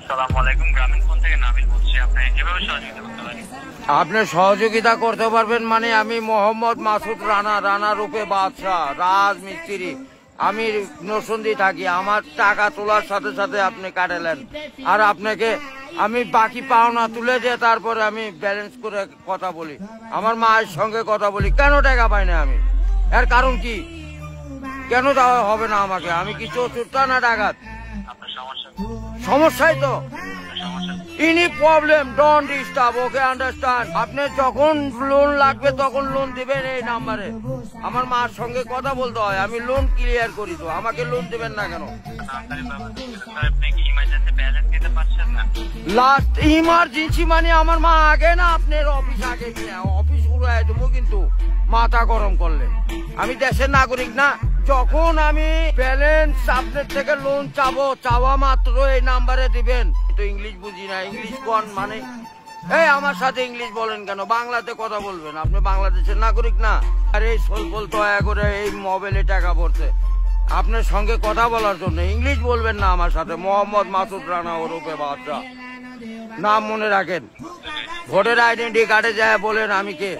আসসালামু আলাইকুম, গ্রামীণ ফোন থেকে নাবিল বলছি। আপনি কিভাবে সহযোগিতা করতে পারেন? আপনি সহযোগিতা করতে পারবেন মানে আমি মোহাম্মদ মাসুদ রানা, রানা রূপে বাদশাহ, রাজমিস্ত্রি। আমি নরসিংদী থাকি। আমার টাকা তোলার সাথে সাথে আপনি কাটালেন, আর আপনাকে আমি বাকি পাওনা তুলে দিয়ে তারপরে আমি ব্যালেন্স করে কথা বলি, আমার মায়ের সঙ্গে কথা বলি। কেন টাকা পাই না আমি? এর কারণ কি? কেন দেওয়া হবে না আমাকে? আমি কি চতুর্থ না ডাকাত? আপনার সমস্যা সমস্যাই তো। Any problem don't disturb, okay understand. আপনি যখন লোন লাগবে তখন লোন দিবেন এই নাম্বারে। আমার মার সঙ্গে কথা বলতে হয়, আমি লোন ক্লিয়ার করি। তো আমাকে লোন দিবেন না কেন? আপনি কি ইমার্জেন্সি ব্যালেন্স দিতে পারছেন না? লাস্ট ইমার্জেন্সি মানে আমার মা আগে না আপনার অফিস আগে কিনা অফিস উড়াই দেবো কিন্তু মাথা গরম করলে। আমি দেশের নাগরিক না। যখন আমি ব্যালেন্স আপনার থেকে লোন চাবো, চাওয়া মাত্র এই নাম্বারে দিবেন। তো ইংলিশ বুঝি না, ইংলিশ কোন মানে? এই আমার সাথে ইংলিশ বলেন কেন? বাংলাতে কথা বলবেন। আপনি বাংলাদেশের নাগরিক না? আর এই বলতো করে এই মোবাইলে টাকা ভরতে আপনার সঙ্গে কথা বলার জন্য ইংলিশ বলবেন না আমার সাথে। মোহাম্মদ মাসুদ রানা ওরফে বাদশাহ, নাম মনে রাখেন। ভোটার আইডেন্টি কার্ডে যায় বলেন আমি কে।